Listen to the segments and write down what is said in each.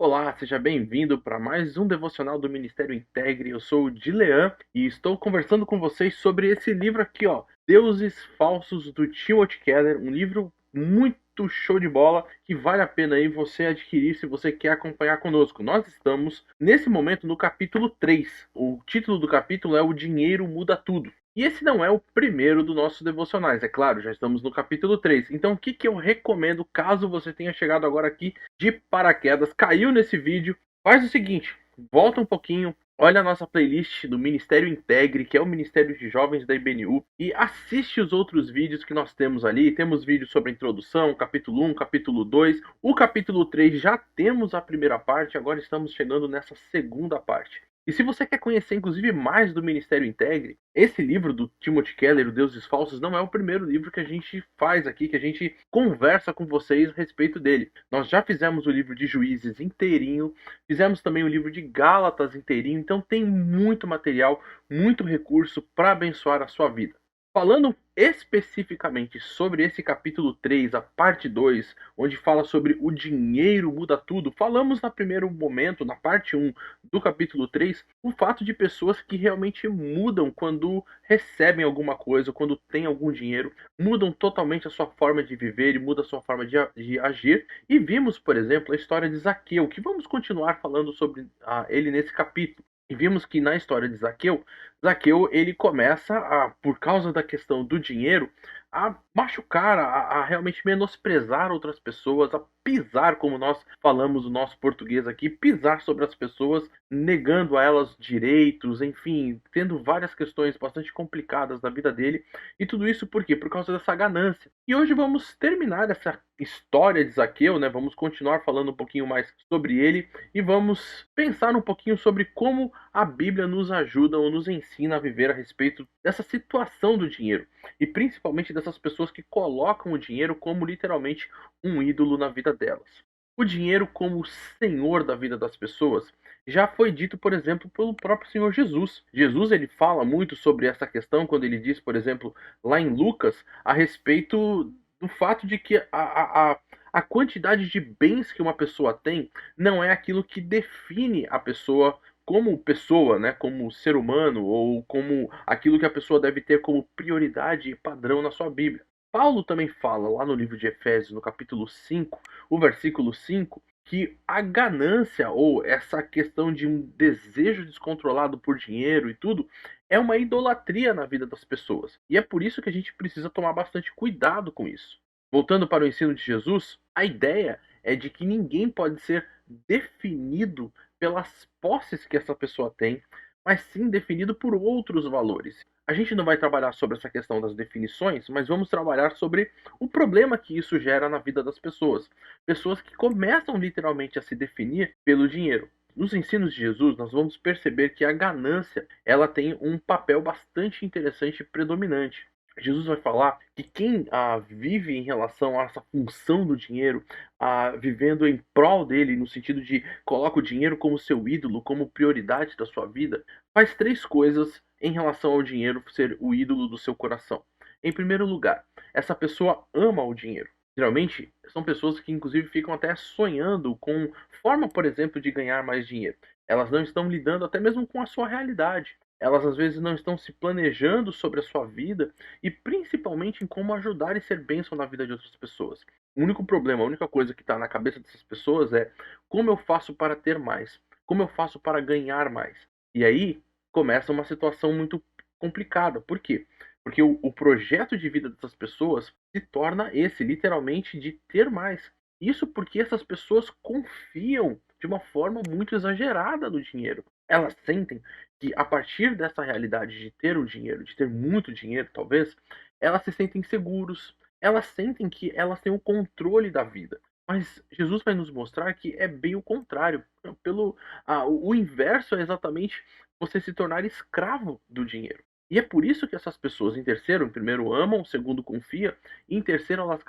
Olá, seja bem-vindo para mais um devocional do Ministério Integre. Eu sou o Dilean e estou conversando com vocês sobre esse livro aqui, ó, Deuses Falsos do Timothy Keller, um livro muito show de bola que vale a pena aí você adquirir se você quer acompanhar conosco. Nós estamos nesse momento no capítulo 3. O título do capítulo é O Dinheiro Muda Tudo. E esse não é o primeiro dos nossos devocionais, é claro, já estamos no capítulo 3. Então, o que eu recomendo caso você tenha chegado agora aqui de paraquedas, caiu nesse vídeo? Faz o seguinte, volta um pouquinho, olha a nossa playlist do Ministério Integre, que é o Ministério de Jovens da IBNU, e assiste os outros vídeos que nós temos ali. Temos vídeos sobre a introdução, capítulo 1, capítulo 2, o capítulo 3 já temos a primeira parte, agora estamos chegando nessa segunda parte. E se você quer conhecer, inclusive, mais do Ministério Integre, esse livro do Timothy Keller, O Deuses Falsos, não é o primeiro livro que a gente faz aqui, que a gente conversa com vocês a respeito dele. Nós já fizemos o livro de Juízes inteirinho, fizemos também o livro de Gálatas inteirinho, então tem muito material, muito recurso para abençoar a sua vida. Falando especificamente sobre esse capítulo 3, a parte 2, onde fala sobre o dinheiro muda tudo, falamos no primeiro momento, na parte 1 do capítulo 3, o fato de pessoas que realmente mudam quando recebem alguma coisa, quando têm algum dinheiro, mudam totalmente a sua forma de viver e muda a sua forma de agir. E vimos, por exemplo, a história de Zaqueu, que vamos continuar falando sobre ele nesse capítulo. E vimos que na história de Zaqueu, ele começa por causa da questão do dinheiro, a machucar, a realmente menosprezar outras pessoas, a pisar, como nós falamos o nosso português aqui, pisar sobre as pessoas, negando a elas direitos, enfim, tendo várias questões bastante complicadas na vida dele. E tudo isso por quê? Por causa dessa ganância. E hoje vamos terminar essa história de Zaqueu, né? Vamos continuar falando um pouquinho mais sobre ele e vamos pensar um pouquinho sobre como a Bíblia nos ajuda ou nos ensina a viver a respeito dessa situação do dinheiro e principalmente dessas pessoas que colocam o dinheiro como literalmente um ídolo na vida delas. O dinheiro como o senhor da vida das pessoas já foi dito, por exemplo, pelo próprio Senhor Jesus. Jesus ele fala muito sobre essa questão quando ele diz, por exemplo, lá em Lucas, a respeito do fato de que a quantidade de bens que uma pessoa tem não é aquilo que define a pessoa, né, como ser humano, ou como aquilo que a pessoa deve ter como prioridade e padrão na sua Bíblia. Paulo também fala lá no livro de Efésios, no capítulo 5, o versículo 5, que a ganância ou essa questão de um desejo descontrolado por dinheiro e tudo é uma idolatria na vida das pessoas. E é por isso que a gente precisa tomar bastante cuidado com isso. Voltando para o ensino de Jesus, a ideia é de que ninguém pode ser definido pelas posses que essa pessoa tem, mas sim definido por outros valores. A gente não vai trabalhar sobre essa questão das definições, mas vamos trabalhar sobre o problema que isso gera na vida das pessoas. Pessoas que começam literalmente a se definir pelo dinheiro. Nos ensinos de Jesus, nós vamos perceber que a ganância, ela tem um papel bastante interessante e predominante. Jesus vai falar que quem vive em relação a essa função do dinheiro, vivendo em prol dele, no sentido de coloca o dinheiro como seu ídolo, como prioridade da sua vida, faz três coisas em relação ao dinheiro ser o ídolo do seu coração. Em primeiro lugar, essa pessoa ama o dinheiro. Geralmente, são pessoas que inclusive ficam até sonhando com forma, por exemplo, de ganhar mais dinheiro. Elas não estão lidando até mesmo com a sua realidade. Elas às vezes não estão se planejando sobre a sua vida e principalmente em como ajudar e ser bênção na vida de outras pessoas. O único problema, a única coisa que está na cabeça dessas pessoas é como eu faço para ter mais? Como eu faço para ganhar mais? E aí começa uma situação muito complicada. Por quê? Porque o projeto de vida dessas pessoas se torna esse, literalmente, de ter mais. Isso porque essas pessoas confiam de uma forma muito exagerada no dinheiro. Elas sentem que a partir dessa realidade de ter o dinheiro, de ter muito dinheiro, talvez, elas se sentem seguros, elas sentem que elas têm o controle da vida. Mas Jesus vai nos mostrar que é bem o contrário. O inverso é exatamente você se tornar escravo do dinheiro. E é por isso que essas pessoas, em terceiro, em primeiro amam, em segundo confia, e em terceiro elas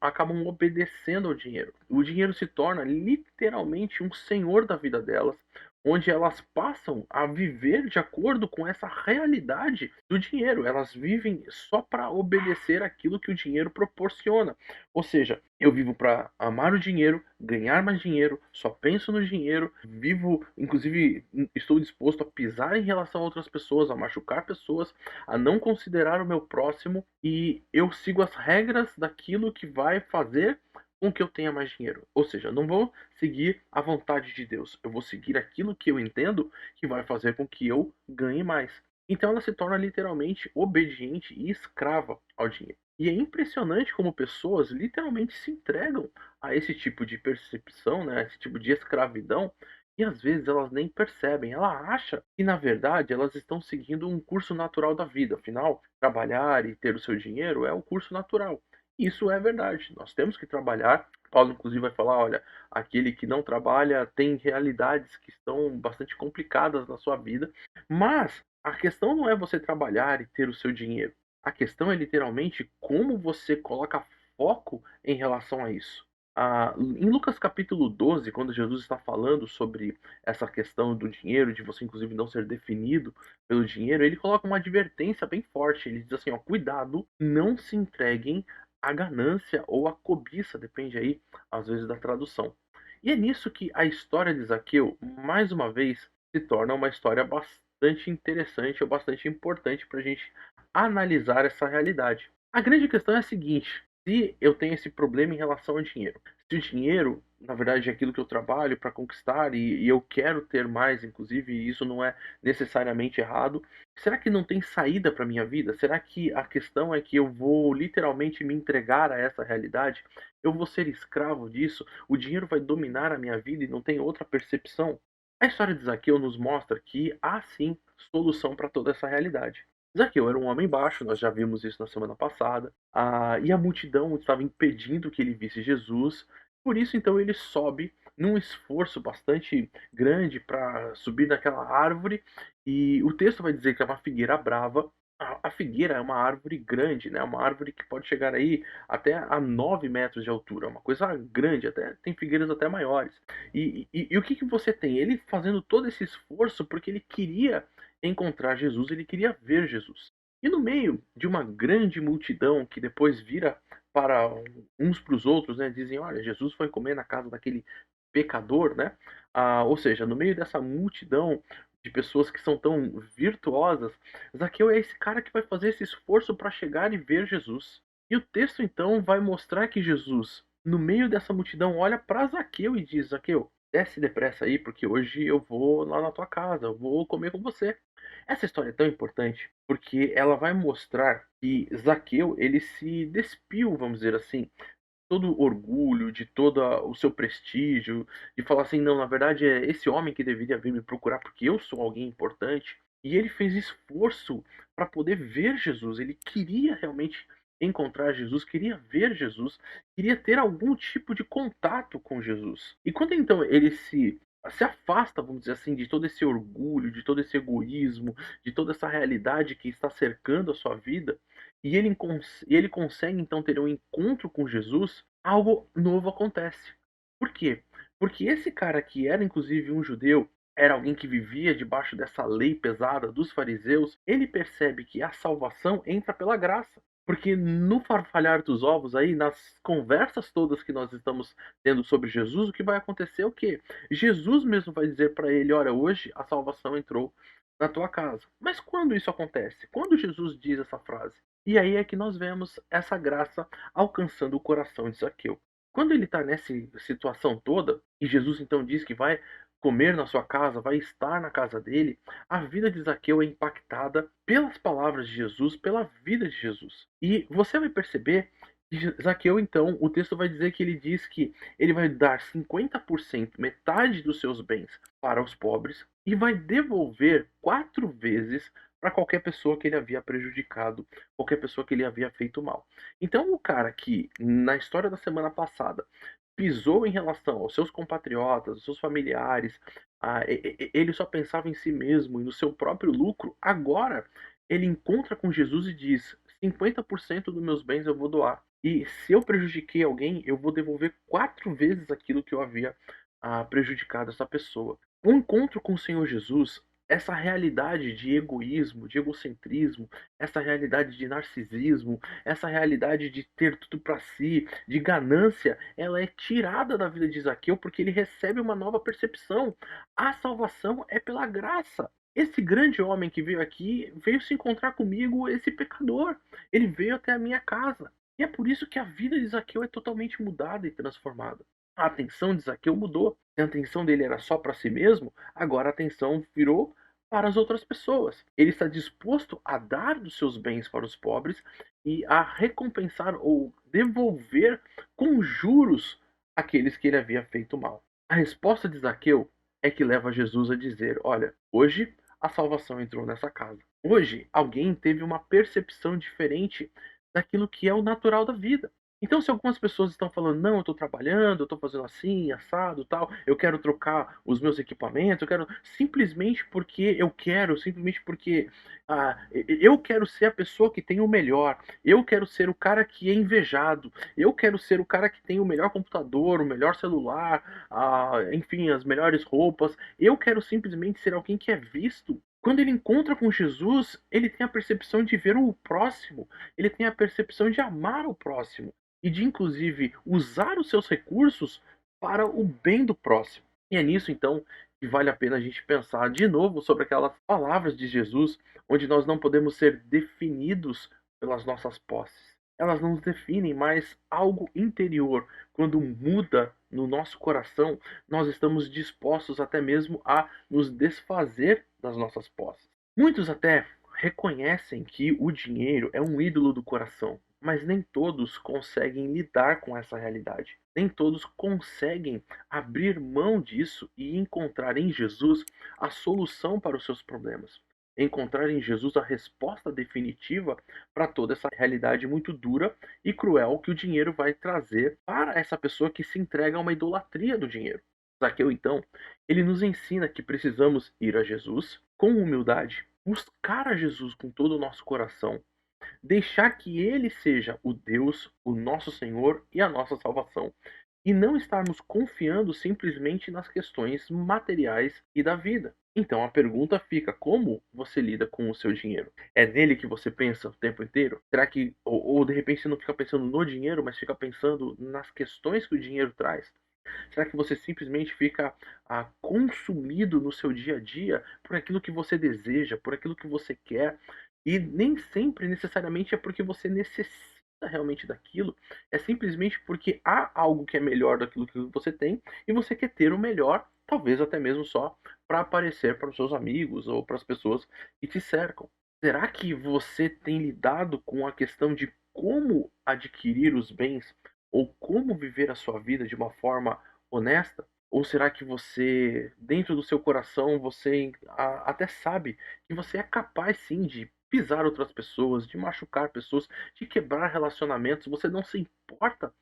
acabam obedecendo ao dinheiro. O dinheiro se torna literalmente um senhor da vida delas, onde elas passam a viver de acordo com essa realidade do dinheiro. Elas vivem só para obedecer aquilo que o dinheiro proporciona. Ou seja, eu vivo para amar o dinheiro, ganhar mais dinheiro, só penso no dinheiro, vivo, inclusive, estou disposto a pisar em relação a outras pessoas, a machucar pessoas, a não considerar o meu próximo, e eu sigo as regras daquilo que vai fazer com que eu tenha mais dinheiro. Ou seja, não vou seguir a vontade de Deus, eu vou seguir aquilo que eu entendo que vai fazer com que eu ganhe mais. Então ela se torna literalmente obediente e escrava ao dinheiro. E é impressionante como pessoas literalmente se entregam a esse tipo de percepção, né, a esse tipo de escravidão, e às vezes elas nem percebem. Ela acha que, na verdade, elas estão seguindo um curso natural da vida. Afinal, trabalhar e ter o seu dinheiro é o curso natural. Isso é verdade. Nós temos que trabalhar. Paulo, inclusive, vai falar: olha, aquele que não trabalha tem realidades que estão bastante complicadas na sua vida. Mas a questão não é você trabalhar e ter o seu dinheiro. A questão é literalmente como você coloca foco em relação a isso. Em Lucas capítulo 12, quando Jesus está falando sobre essa questão do dinheiro, de você inclusive não ser definido pelo dinheiro, ele coloca uma advertência bem forte. Ele diz assim: ó, cuidado, não se entreguem à ganância ou à cobiça, depende aí, às vezes, da tradução. E é nisso que a história de Zaqueu, mais uma vez, se torna uma história bastante interessante ou bastante importante para a gente analisar essa realidade. A grande questão é a seguinte: se eu tenho esse problema em relação ao dinheiro, se o dinheiro, na verdade, é aquilo que eu trabalho para conquistar e eu quero ter mais, inclusive, e isso não é necessariamente errado, será que não tem saída para minha vida? Será que a questão é que eu vou literalmente me entregar a essa realidade? Eu vou ser escravo disso? O dinheiro vai dominar a minha vida e não tem outra percepção? A história de Zaqueu nos mostra que há sim solução para toda essa realidade. Zaqueu era um homem baixo, nós já vimos isso na semana passada, e a multidão estava impedindo que ele visse Jesus. Por isso, então, ele sobe num esforço bastante grande para subir naquela árvore, e o texto vai dizer que é uma figueira brava. A figueira é uma árvore grande, né? Uma árvore que pode chegar aí até a 9 metros de altura, uma coisa grande, até tem figueiras até maiores. E o que, que você tem? Ele fazendo todo esse esforço porque ele queria encontrar Jesus, ele queria ver Jesus. E no meio de uma grande multidão que depois vira para uns para os outros, né, dizem: olha, Jesus foi comer na casa daquele pecador, né? Ou seja, no meio dessa multidão de pessoas que são tão virtuosas, Zaqueu é esse cara que vai fazer esse esforço para chegar e ver Jesus. E o texto então vai mostrar que Jesus, no meio dessa multidão, olha para Zaqueu e diz: Zaqueu, desce depressa aí, porque hoje eu vou lá na tua casa, eu vou comer com você. Essa história é tão importante porque ela vai mostrar que Zaqueu, ele se despiu, vamos dizer assim, todo o orgulho, de todo o seu prestígio, de falar assim: não, na verdade é esse homem que deveria vir me procurar porque eu sou alguém importante. E ele fez esforço para poder ver Jesus. Ele queria realmente encontrar Jesus, queria ver Jesus, queria ter algum tipo de contato com Jesus. E quando então ele se afasta, vamos dizer assim, de todo esse orgulho, de todo esse egoísmo, de toda essa realidade que está cercando a sua vida, e ele consegue então ter um encontro com Jesus, algo novo acontece. Por quê? Porque esse cara que era inclusive um judeu, era alguém que vivia debaixo dessa lei pesada dos fariseus, ele percebe que a salvação entra pela graça. Porque no farfalhar dos ovos aí, nas conversas todas que nós estamos tendo sobre Jesus, o que vai acontecer é o quê? Jesus mesmo vai dizer para ele: olha, hoje a salvação entrou na tua casa. Mas quando isso acontece? Quando Jesus diz essa frase? E aí é que nós vemos essa graça alcançando o coração de Zaqueu. Quando ele está nessa situação toda, e Jesus então diz que vai comer na sua casa, vai estar na casa dele, a vida de Zaqueu é impactada pelas palavras de Jesus, pela vida de Jesus. E você vai perceber que Zaqueu, então, o texto vai dizer que ele diz que ele vai dar 50%, metade dos seus bens, para os pobres, e vai devolver 4 vezes para qualquer pessoa que ele havia prejudicado, qualquer pessoa que ele havia feito mal. Então, o cara que, na história da semana passada, pisou em relação aos seus compatriotas, aos seus familiares, ele só pensava em si mesmo e no seu próprio lucro, agora ele encontra com Jesus e diz: 50% dos meus bens eu vou doar. E se eu prejudiquei alguém, eu vou devolver 4 vezes aquilo que eu havia prejudicado essa pessoa. O encontro com o Senhor Jesus, essa realidade de egoísmo, de egocentrismo, essa realidade de narcisismo, essa realidade de ter tudo para si, de ganância, ela é tirada da vida de Zaqueu porque ele recebe uma nova percepção. A salvação é pela graça. Esse grande homem que veio aqui veio se encontrar comigo, esse pecador. Ele veio até a minha casa. E é por isso que a vida de Zaqueu é totalmente mudada e transformada. A atenção de Zaqueu mudou. Se a atenção dele era só para si mesmo, agora a atenção virou para as outras pessoas. Ele está disposto a dar dos seus bens para os pobres e a recompensar ou devolver com juros aqueles que ele havia feito mal. A resposta de Zaqueu é que leva Jesus a dizer: olha, hoje a salvação entrou nessa casa. Hoje alguém teve uma percepção diferente daquilo que é o natural da vida. Então, se algumas pessoas estão falando, não, eu estou trabalhando, eu estou fazendo assim, assado, tal, eu quero trocar os meus equipamentos, eu quero simplesmente porque eu quero, simplesmente porque eu quero ser a pessoa que tem o melhor, eu quero ser o cara que é invejado, eu quero ser o cara que tem o melhor computador, o melhor celular, enfim, as melhores roupas, eu quero simplesmente ser alguém que é visto. Quando ele encontra com Jesus, ele tem a percepção de ver o próximo, ele tem a percepção de amar o próximo e de inclusive usar os seus recursos para o bem do próximo. E é nisso então que vale a pena a gente pensar de novo sobre aquelas palavras de Jesus, onde nós não podemos ser definidos pelas nossas posses. Elas não nos definem, mas algo interior, quando muda no nosso coração, nós estamos dispostos até mesmo a nos desfazer das nossas posses. Muitos até reconhecem que o dinheiro é um ídolo do coração, mas nem todos conseguem lidar com essa realidade. Nem todos conseguem abrir mão disso e encontrar em Jesus a solução para os seus problemas. Encontrar em Jesus a resposta definitiva para toda essa realidade muito dura e cruel que o dinheiro vai trazer para essa pessoa que se entrega a uma idolatria do dinheiro. Zaqueu, então, ele nos ensina que precisamos ir a Jesus com humildade, buscar a Jesus com todo o nosso coração, deixar que ele seja o Deus, o nosso Senhor e a nossa salvação, e não estarmos confiando simplesmente nas questões materiais e da vida. Então a pergunta fica: como você lida com o seu dinheiro? É nele que você pensa o tempo inteiro? Será que, ou de repente você não fica pensando no dinheiro, mas fica pensando nas questões que o dinheiro traz? Será que você simplesmente fica consumido no seu dia a dia por aquilo que você deseja, por aquilo que você quer? E nem sempre necessariamente é porque você necessita realmente daquilo, é simplesmente porque há algo que é melhor daquilo que você tem e você quer ter o melhor, talvez até mesmo só para aparecer para os seus amigos ou para as pessoas que te cercam. Será que você tem lidado com a questão de como adquirir os bens ou como viver a sua vida de uma forma honesta? Ou será que você, dentro do seu coração, você até sabe que você é capaz sim de pisar outras pessoas, de machucar pessoas, de quebrar relacionamentos? Você não se importa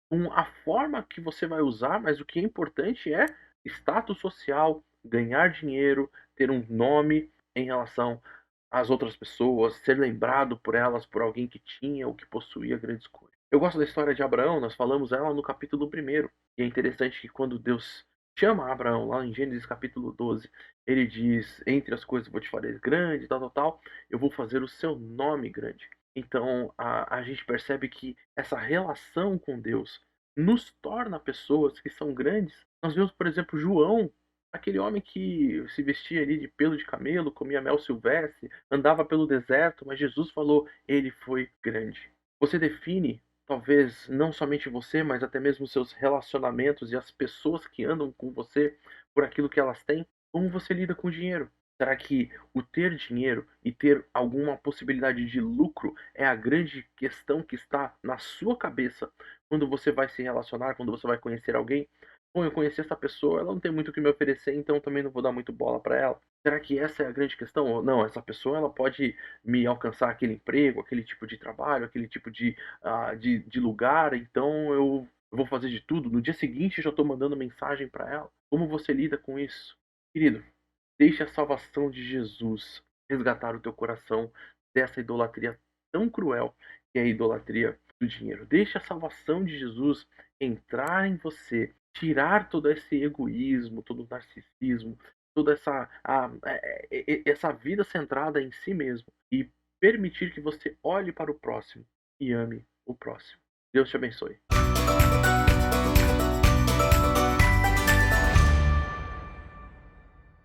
com a forma que você vai usar, mas o que é importante é status social, ganhar dinheiro, ter um nome em relação às outras pessoas, ser lembrado por elas, por alguém que tinha ou que possuía grandes coisas. Eu gosto da história de Abraão, nós falamos ela no capítulo 1. E é interessante que quando Deus chama Abraão, lá em Gênesis capítulo 12, ele diz: entre as coisas eu vou te fazer grande, tal, tal, tal, eu vou fazer o seu nome grande. Então a gente percebe que essa relação com Deus nos torna pessoas que são grandes. Nós vemos, por exemplo, João, aquele homem que se vestia ali de pelo de camelo, comia mel silvestre, andava pelo deserto, mas Jesus falou: ele foi grande. Você define, talvez não somente você, mas até mesmo os seus relacionamentos e as pessoas que andam com você por aquilo que elas têm, como você lida com o dinheiro. Será que o ter dinheiro e ter alguma possibilidade de lucro é a grande questão que está na sua cabeça quando você vai se relacionar, quando você vai conhecer alguém? Bom, eu conheci essa pessoa, ela não tem muito o que me oferecer, então também não vou dar muito bola para ela. Será que essa é a grande questão? Ou não, essa pessoa ela pode me alcançar aquele emprego, aquele tipo de trabalho, aquele tipo de lugar, então eu vou fazer de tudo. No dia seguinte eu já estou mandando mensagem para ela. Como você lida com isso? Querido, deixe a salvação de Jesus resgatar o teu coração dessa idolatria tão cruel que é a idolatria do dinheiro. Deixe a salvação de Jesus entrar em você tirar todo esse egoísmo, todo o narcisismo, toda essa vida centrada em si mesmo e permitir que você olhe para o próximo e ame o próximo. Deus te abençoe.